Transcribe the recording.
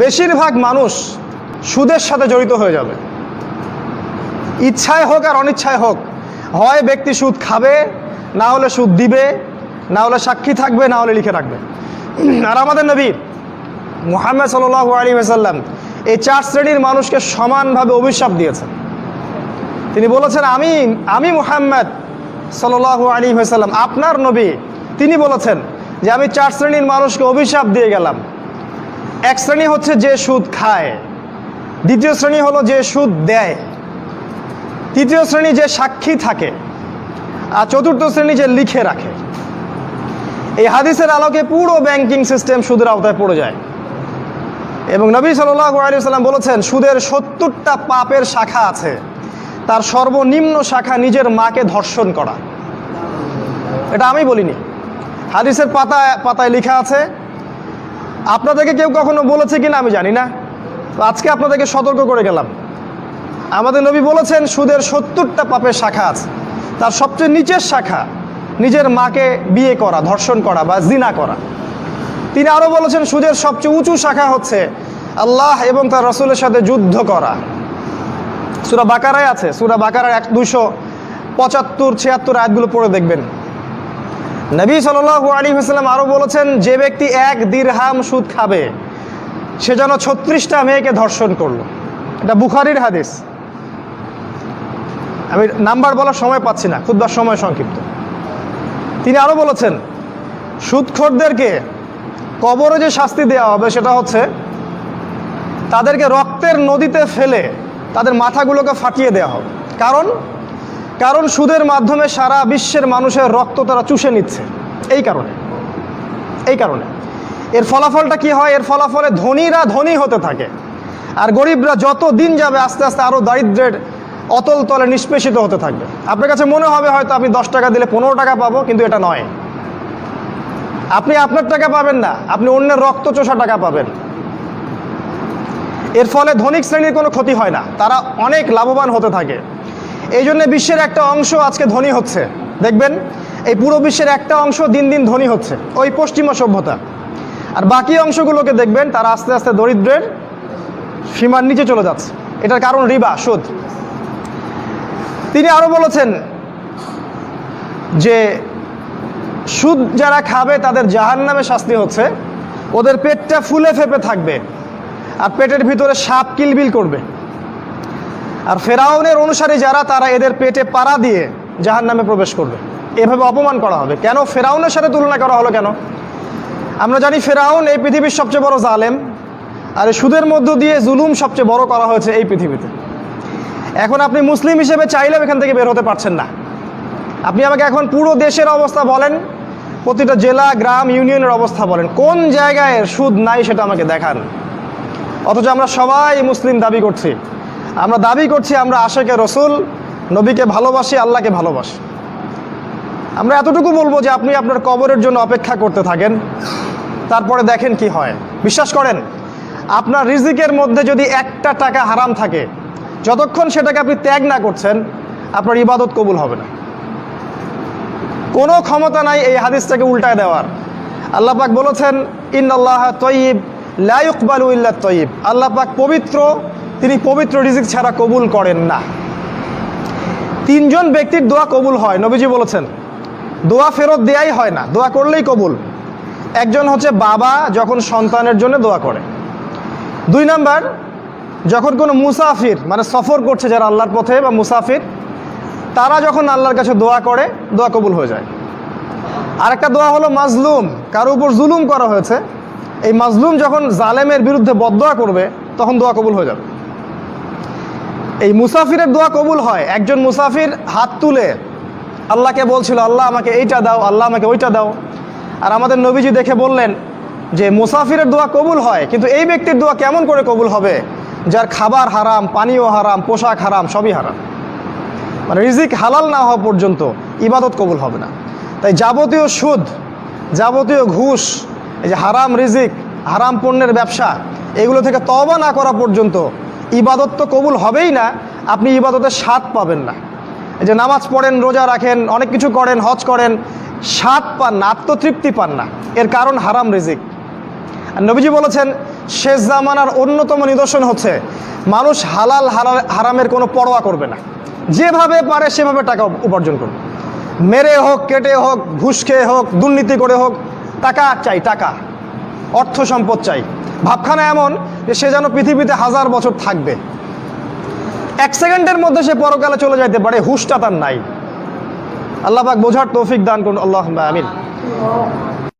বেশিরভাগ মানুষ সুদের সাথে জড়িত হয়ে যাবে, ইচ্ছায় হোক আর অনিচ্ছায় হোক। হয় ব্যক্তি সুদ খাবে, না হলে সুদ দিবে, না হলে সাক্ষী থাকবে, না হলে লিখে রাখবে। আর আমাদের নবী মুহাম্মদ সাল্লাল্লাহু আলাইহি ওয়াসাল্লাম এই 4 শ্রেণীর মানুষকে সমানভাবে অভিশাপ দিয়েছেন। তিনি বলেছেন, আমি মুহাম্মদ সাল্লাল্লাহু আলাইহি ওয়াসাল্লাম আপনার নবী, তিনি বলেছেন যে আমি 4 শ্রেণীর মানুষকে অভিশাপ দিয়ে গেলাম। এক শ্রেণী হচ্ছে যে সুদ খায়, দ্বিতীয় শ্রেণী হলো যে সুদ দেয়, তৃতীয় শ্রেণী যে সাক্ষী থাকে, আর চতুর্থ শ্রেণী যে লিখে রাখে। এই হাদিসের আলোকে পুরো ব্যাংকিং সিস্টেম সুদের আওতায় পড়ে যায়। এবং নবী সাল্লাল্লাহু আলাইহি ওয়াসাল্লাম বলেছেন, সুদের 70টা পাপের শাখা আছে, তার সর্বনিম্ন শাখা নিজের মাকে ধর্ষণ করা। এটা আমি বলিনি, হাদিসের পাতায় পাতায় লেখা আছে। আপনাদেরকে কেউ কখনো বলেছে কিনা আমি জানি না, আজকে আপনাদেরকে সতর্ক করে গেলাম। আমাদের নবী বলেছেন সুদের 70টা পাপের শাখা আছে, তার সবচেয়ে নিচের শাখা নিজের মাকে বিয়ে করা, ধর্ষণ করা বা জিনা করা। তিনি আরও বলেছেন সুদের সবচেয়ে উঁচু শাখা হচ্ছে আল্লাহ এবং তার রাসূলের সাথে যুদ্ধ করা। সূরা বাকারায় আছে, সূরা বাকারার 275-76 আয়াতগুলো পড়ে দেখবেন। নবী সাল্লাল্লাহু আলাইহি ওয়াসাল্লাম আরও বলেছেন, যে ব্যক্তি 1 দিরহাম সুদ খাবে সে যেন 36টা মেয়েকে ধর্ষণ করলো। এটা বুখারীর হাদিস। আমি নাম্বার বলার সময় পাচ্ছি না, খুতবার সময় সংক্ষিপ্ত। তিনি আরও বলেছেন, সুদখোরদেরকে কবরে যে শাস্তি দেওয়া হবে সেটা হচ্ছে তাদেরকে রক্তের নদীতে ফেলে তাদের মাথাগুলোকে ফাটিয়ে দেওয়া হবে। কারণ সুদের মাধ্যমে সারা বিশ্বের মানুষের রক্ত তারা চুষে নিচ্ছে। এই কারণে এর ফলাফলটা কি হয়? এর ফলাফলে ধনীরা ধনী হতে থাকে, আর গরিবরা যত দিন যাবে আস্তে আস্তে আরও দারিদ্র্যের অতল তলে নিষ্পেষিত হতে থাকবে। আপনার কাছে মনে হবে হয়তো আপনি 10 টাকা দিলে 15 টাকা পাবো, কিন্তু এটা নয়। আপনি আপনার টাকা পাবেন না, আপনি অন্যের রক্ত চোষা টাকা পাবেন। এর ফলে ধনিক শ্রেণীর কোনো ক্ষতি হয় না, তারা অনেক লাভবান হতে থাকে। এই জন্য বিশ্বের একটা অংশ আজকে ধনী হচ্ছে। দেখবেন এই পুরো বিশ্বের একটা অংশ দিন দিন ধনী হচ্ছে, ওই পশ্চিমা সভ্যতা। আর বাকি অংশগুলোকে দেখবেন তারা আস্তে আস্তে দরিদ্রের সীমার নিচে চলে যাচ্ছে। এটার কারণ রিবা, সুদ। তিনি আরও বলেছেন যে সুদ যারা খাবে তাদের জাহান্নামে শাস্তি হচ্ছে, ওদের পেটটা ফুলে ফেপে থাকবে আর পেটের ভিতরে সাপ কিলবিল করবে। আর ফেরাউনের অনুসারী যারা, তারা এদের পেটে পাড়া দিয়ে জাহান্নামে প্রবেশ করবে। এভাবে অপমান করা হবে। কেন ফেরাউনের সাথে তুলনা করা হলো কেন? আমরা জানি ফেরাউন এই পৃথিবীর সবচেয়ে বড় জালেম, আর এই সুদের মধ্য দিয়ে জুলুম সবচেয়ে বড় করা হয়েছে এই পৃথিবীতে। এখন আপনি মুসলিম হিসেবে চাইলেও এখান থেকে বের হতে পারছেন না। আপনি আমাকে এখন পুরো দেশের অবস্থা বলেন, প্রতিটা জেলা, গ্রাম, ইউনিয়নের অবস্থা বলেন, কোন জায়গায় সুদ নাই সেটা আমাকে দেখান। অথচ আমরা সবাই মুসলিম দাবি করছি। আমরা দাবি করছি আমরা আশেকে রসুল, নবীকে ভালোবাসি, আল্লাহকে ভালোবাসি। আমরা এতটুকু বলবো যে আপনি আপনার কবরের জন্য অপেক্ষা করতে থাকেন, তারপরে দেখেন কি হয়। বিশ্বাস করেন, আপনার রিজিকের মধ্যে যদি 1টা টাকা হারাম থাকে, যতক্ষণ সেটাকে আপনি ত্যাগ না করছেন, আপনার ইবাদত কবুল হবে না। কোনো ক্ষমতা নাই এই হাদিসটাকে উল্টায় দেওয়ার। আল্লাহ পাক বলেছেন, ইন্নাল্লাহা তাইয়্যিব লা ইকবালু ইল্লা তাইয়্যিব। আল্লাহ পাক পবিত্র, তিনি পবিত্র রিজিক ছাড়া কবুল করেন না। 3 জন ব্যক্তির দোয়া কবুল হয়, নবীজি বলেছেন। দোয়া ফেরত দেয়াই হয় না, দোয়া করলেই কবুল। একজন হচ্ছে বাবা যখন সন্তানের জন্য দোয়া করে। 2 নাম্বার, যখন কোনো মুসাফির মানে সফর করছে যারা আল্লাহর পথে বা মুসাফির, তারা যখন আল্লাহর কাছে দোয়া করে, দোয়া কবুল হয়ে যায়। আরেকটা দোয়া হলো মাজলুম, কারো উপর জুলুম করা হয়েছে, এই মাজলুম যখন জালেমের বিরুদ্ধে বদদোয়া করবে তখন দোয়া কবুল হয়ে যাবে। এই মুসাফিরের দোয়া কবুল হয়। একজন মুসাফির হাত তুলে আল্লাহকে বলছিল, আল্লাহ আমাকে এইটা দাও, আল্লাহ আমাকে ওইটা দাও। আর আমাদের নবীজি দেখে বললেন যে মুসাফিরের দোয়া কবুল হয়, কিন্তু এই ব্যক্তির দোয়া কেমন করে কবুল হবে যার খাবার হারাম, পানীয় হারাম, পোশাক হারাম, সবই হারাম। মানে রিজিক হালাল না হওয়া পর্যন্ত ইবাদত কবুল হবে না। তাই যাবতীয় সুদ, যাবতীয় ঘুষ, এই যে হারাম রিজিক, হারাম পণ্যের ব্যবসা, এগুলো থেকে তওবা না করা পর্যন্ত ইবাদত তো কবুল হবেই না, আপনি ইবাদতের স্বাদ পাবেন না। এই যে নামাজ পড়েন, রোজা রাখেন, অনেক কিছু করেন, হজ করেন, স্বাদ পান না, আত্মতৃপ্তি পান না। এর কারণ হারাম রিজিক। আর নবীজি বলেছেন শেষ জামানার অন্যতম নিদর্শন হচ্ছে মানুষ হালাল হারামের কোনো পরোয়া করবে না, যেভাবে পারে সেভাবে টাকা উপার্জন করবে, মেরে হোক, কেটে হোক, ঘুষ খেয়ে হোক, দুর্নীতি করে হোক, টাকা চাই, টাকা, অর্থ সম্পদ চাই। ভাবখানা এমন যে সে যেন পৃথিবীতে 1000 বছর থাকবে, 1 সেকেন্ডের মধ্যে সে পরকালে চলে যাইতে পারে, হুশটা তার নাই। আল্লাহ পাক বোঝার তৌফিক দান করুন, আল্লাহুম্মা আমিন।